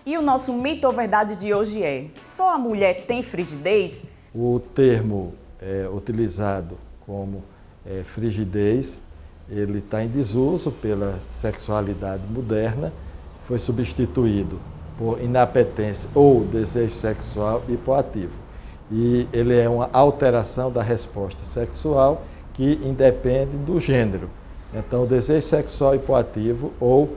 E o nosso mito ou verdade de hoje é: só a mulher tem frigidez? O termo utilizado como frigidez, ele está em desuso pela sexualidade moderna, foi substituído por inapetência ou desejo sexual hipoativo. E ele é uma alteração da resposta sexual que independe do gênero. Então, o desejo sexual hipoativo, ou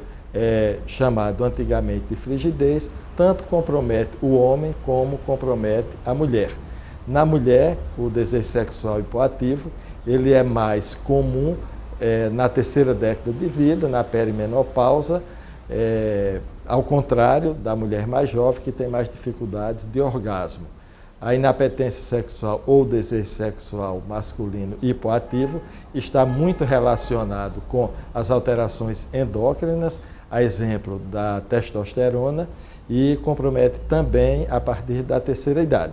chamado antigamente de frigidez, tanto compromete o homem como compromete a mulher. Na mulher, o desejo sexual hipoativo, ele é mais comum na terceira década de vida, na perimenopausa, ao contrário da mulher mais jovem, que tem mais dificuldades de orgasmo. A inapetência sexual ou desejo sexual masculino hipoativo está muito relacionado com as alterações endócrinas, a exemplo da testosterona, e compromete também a partir da terceira idade.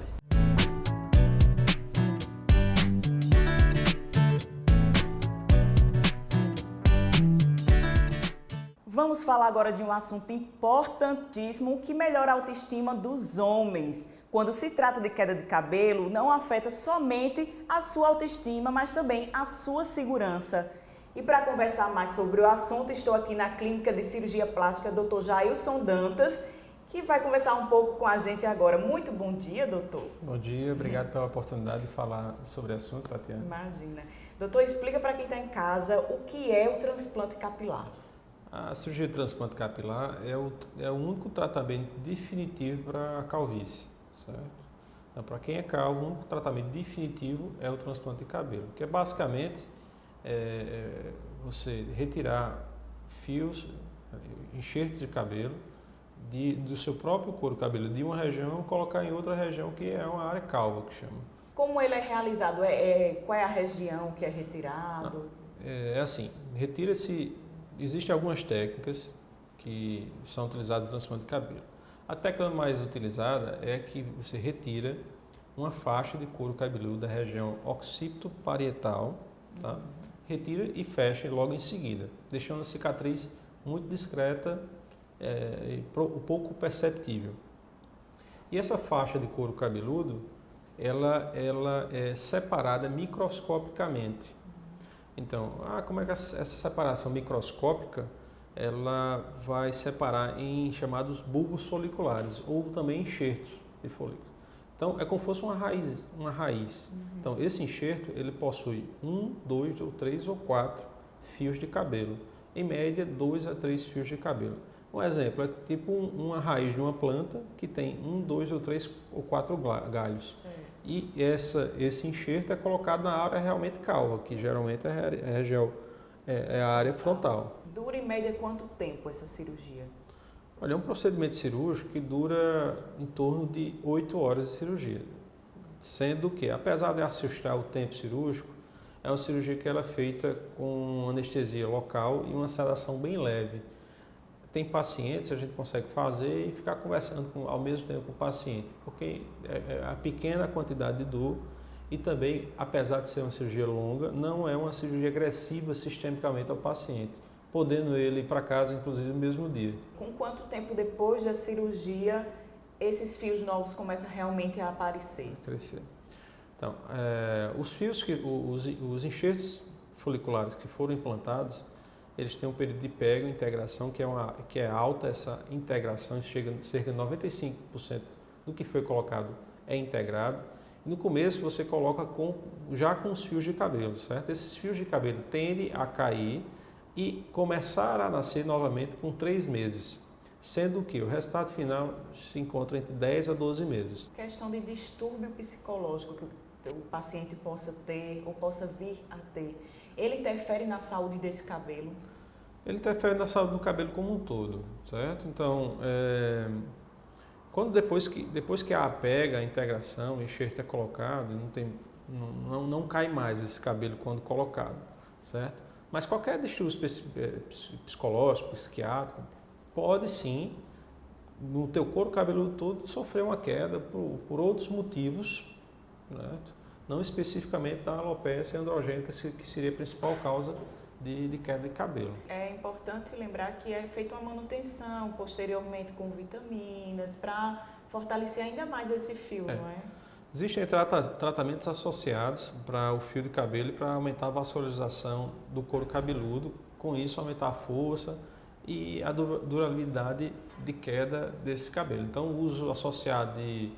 Vamos falar agora de um assunto importantíssimo que melhora a autoestima dos homens. Quando se trata de queda de cabelo, não afeta somente a sua autoestima, mas também a sua segurança. E para conversar mais sobre o assunto, estou aqui na Clínica de Cirurgia Plástica Dr. Jailson Dantas, que vai conversar um pouco com a gente agora. Muito bom dia, doutor. Bom dia, obrigado pela oportunidade de falar sobre o assunto, Tatiana. Imagina. Doutor, explica para quem está em casa o que é o transplante capilar. A cirurgia de transplante capilar é o único tratamento definitivo para a calvície, certo? Então, para quem é calvo, o único tratamento definitivo é o transplante de cabelo, que é basicamente você retirar fios, enxertos de cabelo do seu próprio couro cabeludo de uma região e colocar em outra região, que é uma área calva, que chama. Como ele é realizado? Qual é a região que é retirado? É assim, retira-se. Existem algumas técnicas que são utilizadas no transplante de cabelo. A técnica mais utilizada é que você retira uma faixa de couro cabeludo da região occipito-parietal, tá? Retira e fecha logo em seguida, deixando a cicatriz muito discreta e pouco perceptível. E essa faixa de couro cabeludo, ela é separada microscopicamente. Então, como é que essa separação microscópica ela vai separar em chamados bulbos foliculares ou também enxertos de folículos. Então, é como se fosse uma raiz. Então, esse enxerto ele possui 1, 2 ou 3 ou 4 fios de cabelo. Em média, 2 a 3 fios de cabelo. Um exemplo é tipo uma raiz de uma planta que tem 1, 2 ou 3 ou 4 galhos. Sim. E esse enxerto é colocado na área realmente calva, que geralmente é a área frontal. Dura em média quanto tempo essa cirurgia? Olha, é um procedimento cirúrgico que dura em torno de 8 horas de cirurgia. Sendo que, apesar de assustar o tempo cirúrgico, é uma cirurgia que ela é feita com anestesia local e uma sedação bem leve. Tem pacientes que a gente consegue fazer e ficar conversando ao mesmo tempo com o paciente, porque a pequena quantidade de dor e também, apesar de ser uma cirurgia longa, não é uma cirurgia agressiva sistemicamente ao paciente, podendo ele ir para casa, inclusive, no mesmo dia. Com quanto tempo depois da cirurgia esses fios novos começam realmente a aparecer? Crescer. Então, os enxertos foliculares que foram implantados, eles têm um período de pega e integração que é alta, essa integração chega a cerca de 95% do que foi colocado é integrado. E no começo você coloca já com os fios de cabelo, certo? Esses fios de cabelo tendem a cair e começar a nascer novamente com 3 meses, sendo que o resultado final se encontra entre 10 a 12 meses. Questão de distúrbio psicológico que o paciente possa ter ou possa vir a ter. Ele interfere na saúde desse cabelo? Ele interfere na saúde do cabelo como um todo, certo? Então, depois que a pega, a integração, o enxerto é colocado, não cai mais esse cabelo quando colocado, certo? Mas qualquer distúrbio psicológico, psiquiátrico, pode sim, no teu couro cabeludo todo, sofrer uma queda por outros motivos, certo? Não especificamente da alopecia androgênica, que seria a principal causa de queda de cabelo. É importante importante lembrar que é feita uma manutenção posteriormente com vitaminas para fortalecer ainda mais esse fio, não é? Existem tratamentos associados para o fio de cabelo e para aumentar a vascularização do couro cabeludo, com isso aumentar a força e a durabilidade de queda desse cabelo. Então, o uso associado de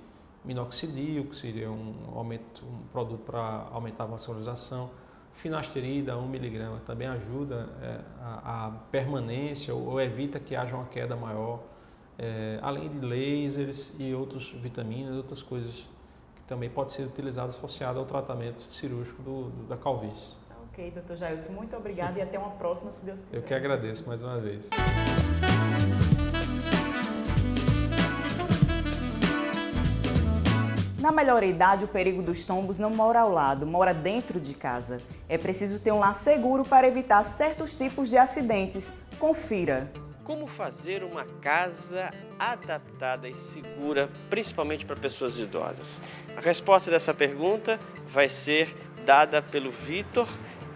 minoxidil, que seria um produto para aumentar a vascularização, finasterida, 1 mg, também ajuda a permanência ou evita que haja uma queda maior, além de lasers e outras vitaminas, outras coisas que também pode ser utilizado associado ao tratamento cirúrgico da calvície. Ok, doutor Jailson, muito obrigada e até uma próxima, se Deus quiser. Eu que agradeço mais uma vez. Na melhor idade, o perigo dos tombos não mora ao lado, mora dentro de casa. É preciso ter um lar seguro para evitar certos tipos de acidentes. Confira. Como fazer uma casa adaptada e segura, principalmente para pessoas idosas? A resposta dessa pergunta vai ser dada pelo Vitor,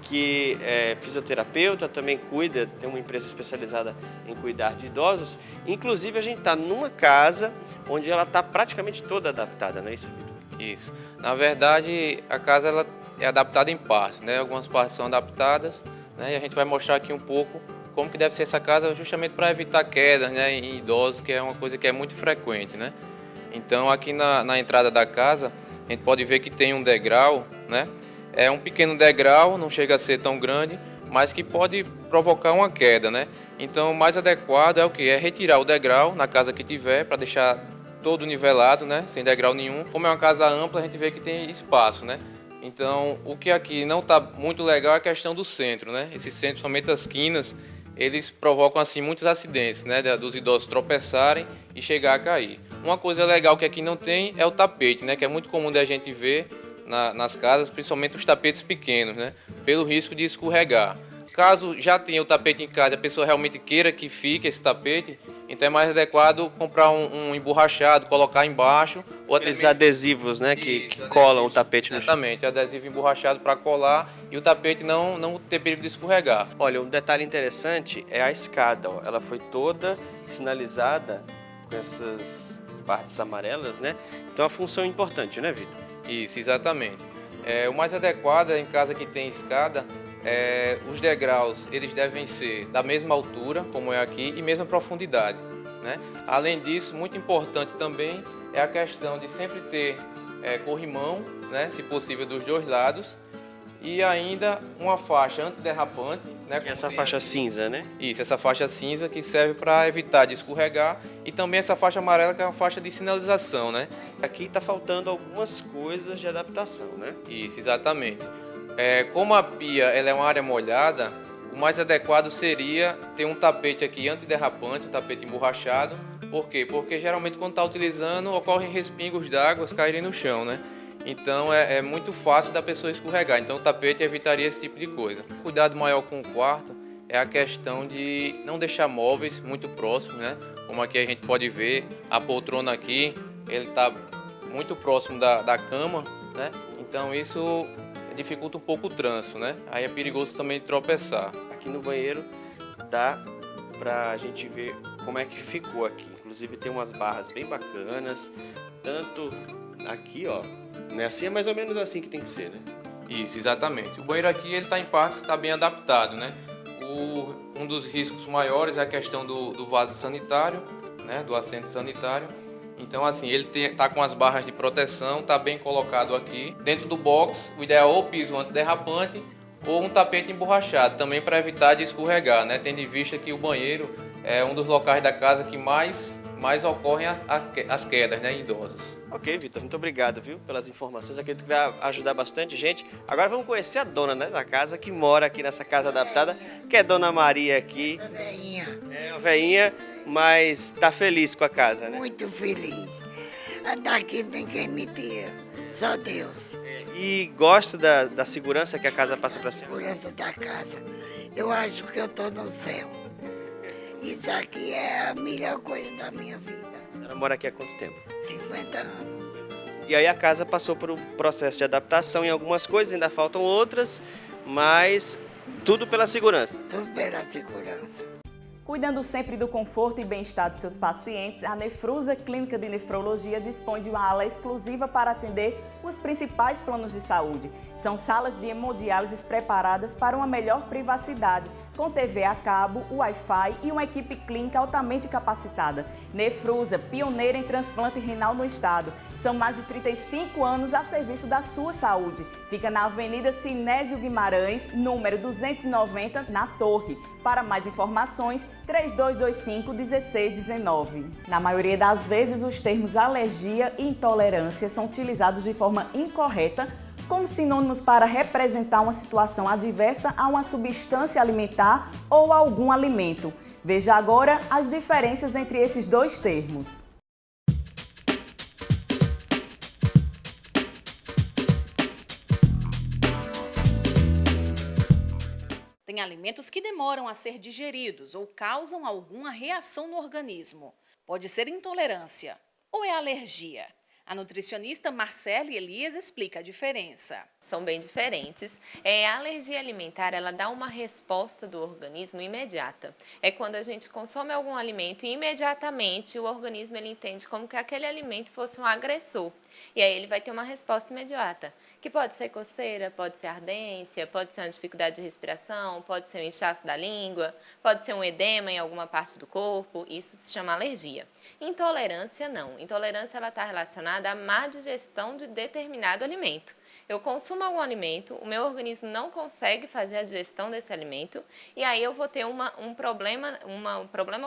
que é fisioterapeuta, também cuida, tem uma empresa especializada em cuidar de idosos. Inclusive, a gente está numa casa onde ela está praticamente toda adaptada, não é isso, Vitor? Isso. Na verdade, a casa ela é adaptada em partes, né? Algumas partes são adaptadas, né? E a gente vai mostrar aqui um pouco como que deve ser essa casa, justamente para evitar quedas, né, em idosos, que é uma coisa que é muito frequente, né? Então, aqui na entrada da casa, a gente pode ver que tem um degrau, né? É um pequeno degrau, não chega a ser tão grande, mas que pode provocar uma queda, né? Então, o mais adequado é o que? É retirar o degrau na casa que tiver, para deixar todo nivelado, né? Sem degrau nenhum. Como é uma casa ampla, a gente vê que tem espaço, né? Então, o que aqui não está muito legal é a questão do centro, né? Esse centro, somente as quinas, eles provocam assim muitos acidentes, né? Dos idosos tropeçarem e chegar a cair. Uma coisa legal que aqui não tem é o tapete, né? Que é muito comum da gente ver nas casas, principalmente os tapetes pequenos, né? Pelo risco de escorregar. Caso já tenha o tapete em casa e a pessoa realmente queira que fique esse tapete, então é mais adequado comprar um emborrachado, colocar embaixo. Ou Aqueles adesivos, né, que colam o tapete no chão. Exatamente, adesivo emborrachado para colar e o tapete não ter perigo de escorregar. Olha, um detalhe interessante é a escada, ó. Ela foi toda sinalizada com essas partes amarelas, né? Então a função é importante, né, Vitor? Isso, exatamente. O mais adequado em casa que tem escada, os degraus eles devem ser da mesma altura, como é aqui, e mesma profundidade, né? Além disso, muito importante também é a questão de sempre ter corrimão, né, se possível dos dois lados, e ainda uma faixa antiderrapante, né? Essa faixa cinza, né? Isso, essa faixa cinza que serve para evitar de escorregar, e também essa faixa amarela que é uma faixa de sinalização, né? Aqui está faltando algumas coisas de adaptação, né? Isso, exatamente. Como a pia ela é uma área molhada, o mais adequado seria ter um tapete aqui antiderrapante, um tapete emborrachado. Por quê? Porque geralmente quando está utilizando ocorrem respingos d'água caírem no chão, né? Então é muito fácil da pessoa escorregar, então o tapete evitaria esse tipo de coisa. Cuidado maior com o quarto é a questão de não deixar móveis muito próximos, né? Como aqui a gente pode ver, a poltrona aqui, ele está muito próximo da cama, né? Então isso dificulta um pouco o trânsito, né? Aí é perigoso também tropeçar. Aqui no banheiro dá pra gente ver como é que ficou aqui. Inclusive tem umas barras bem bacanas, tanto aqui, ó, né? Assim é mais ou menos assim que tem que ser, né? Isso, exatamente. O banheiro aqui ele está em partes, está bem adaptado, né? Um dos riscos maiores é a questão do vaso sanitário, né? Do assento sanitário. Então, assim, ele está com as barras de proteção, está bem colocado aqui. Dentro do box, o ideal é ou piso antiderrapante ou um tapete emborrachado, também para evitar de escorregar, né? Tendo em vista que o banheiro é um dos locais da casa que mais ocorrem as quedas, né, em idosos. Ok, Vitor, muito obrigado, viu, pelas informações. Acredito que vai ajudar bastante gente. Agora vamos conhecer a dona, né, da casa, que mora aqui nessa casa adaptada, que é Dona Maria aqui. Veinha, É uma veinha, mas tá feliz com a casa, né? muito feliz. Daqui tem quem me tira, só Deus. E gosta da segurança que a casa passa para si? Segurança da casa. Eu acho que eu tô no céu. Isso aqui é a melhor coisa da minha vida. Ela mora aqui há quanto tempo? 50 anos. E aí a casa passou por um processo de adaptação em algumas coisas, ainda faltam outras, mas tudo pela segurança. Tudo pela segurança. Cuidando sempre do conforto e bem-estar dos seus pacientes, a Nefrusa Clínica de Nefrologia dispõe de uma ala exclusiva para atender os principais planos de saúde. São salas de hemodiálise preparadas para uma melhor privacidade, com TV a cabo, Wi-Fi e uma equipe clínica altamente capacitada. Nefrusa, pioneira em transplante renal no estado. São mais de 35 anos a serviço da sua saúde. Fica na Avenida Sinésio Guimarães, número 290, na Torre. Para mais informações, 3225-1619. Na maioria das vezes, os termos alergia e intolerância são utilizados de forma incorreta como sinônimos para representar uma situação adversa a uma substância alimentar ou algum alimento. Veja agora as diferenças entre esses dois termos. Tem alimentos que demoram a ser digeridos ou causam alguma reação no organismo. Pode ser intolerância ou é alergia. A nutricionista Marcele Elias explica a diferença. São bem diferentes. A alergia alimentar, ela dá uma resposta do organismo imediata. É quando a gente consome algum alimento e imediatamente o organismo ele entende como que aquele alimento fosse um agressor. E aí ele vai ter uma resposta imediata, que pode ser coceira, pode ser ardência, pode ser uma dificuldade de respiração, pode ser um inchaço da língua, pode ser um edema em alguma parte do corpo, isso se chama alergia. Intolerância não. Intolerância ela está relacionada à má digestão de determinado alimento. Eu consumo algum alimento, o meu organismo não consegue fazer a digestão desse alimento e aí eu vou ter um problema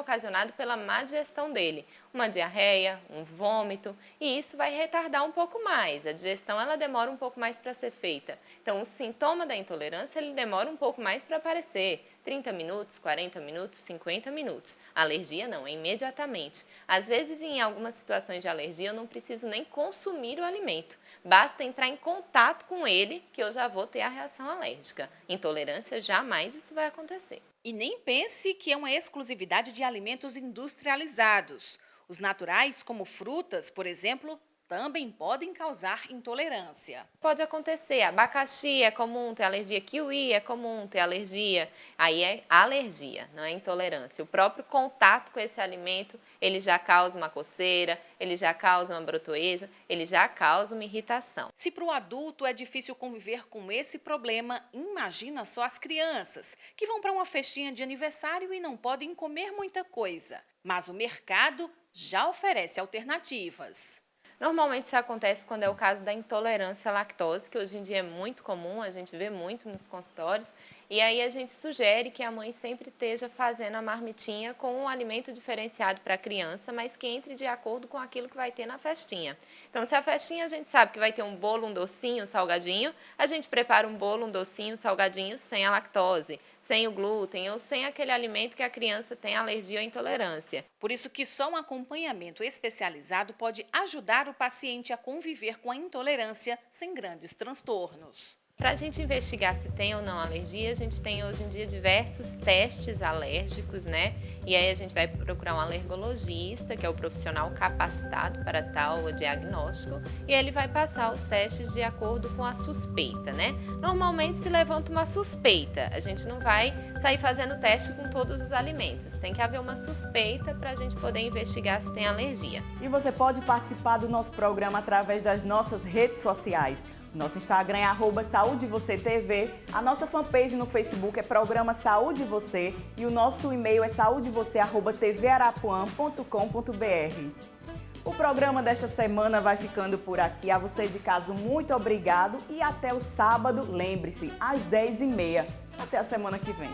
ocasionado pela má digestão dele. Uma diarreia, um vômito, e isso vai retardar um pouco mais. A digestão ela demora um pouco mais para ser feita. Então, o sintoma da intolerância ele demora um pouco mais para aparecer. 30 minutos, 40 minutos, 50 minutos. A alergia não, é imediatamente. Às vezes, em algumas situações de alergia, eu não preciso nem consumir o alimento. Basta entrar em contato com ele que eu já vou ter a reação alérgica. Intolerância, jamais isso vai acontecer. E nem pense que é uma exclusividade de alimentos industrializados. Os naturais, como frutas, por exemplo, também podem causar intolerância. Pode acontecer, abacaxi é comum ter alergia, kiwi é comum ter alergia, aí é alergia, não é intolerância. O próprio contato com esse alimento, ele já causa uma coceira, ele já causa uma brotoeja, ele já causa uma irritação. Se para o adulto é difícil conviver com esse problema, imagina só as crianças, que vão para uma festinha de aniversário e não podem comer muita coisa. Mas o mercado já oferece alternativas. Normalmente isso acontece quando é o caso da intolerância à lactose, que hoje em dia é muito comum, a gente vê muito nos consultórios, e aí a gente sugere que a mãe sempre esteja fazendo a marmitinha com um alimento diferenciado para a criança, mas que entre de acordo com aquilo que vai ter na festinha. Então, se a festinha a gente sabe que vai ter um bolo, um docinho, um salgadinho, a gente prepara um bolo, um docinho, um salgadinho sem a lactose, sem o glúten ou sem aquele alimento que a criança tem alergia ou intolerância. Por isso que só um acompanhamento especializado pode ajudar o paciente a conviver com a intolerância sem grandes transtornos. Para a gente investigar se tem ou não alergia, a gente tem hoje em dia diversos testes alérgicos, né? E aí a gente vai procurar um alergologista, que é o profissional capacitado para tal diagnóstico, e ele vai passar os testes de acordo com a suspeita, né? Normalmente se levanta uma suspeita, a gente não vai sair fazendo teste com todos os alimentos, tem que haver uma suspeita para a gente poder investigar se tem alergia. E você pode participar do nosso programa através das nossas redes sociais. Nosso Instagram é @SaúdeVocêTV, a nossa fanpage no Facebook é Programa Saúde Você e o nosso e-mail é saudevocê@tvarapuã.com.br. O programa desta semana vai ficando por aqui. A você de casa, muito obrigado e até o sábado, lembre-se, às 10h30. Até a semana que vem.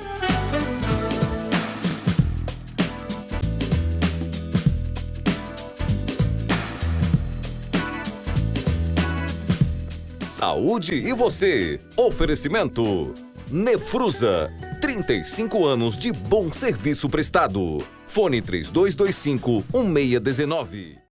Saúde e você. Oferecimento. Nefrusa. 35 anos de bom serviço prestado. Fone 3225-1619.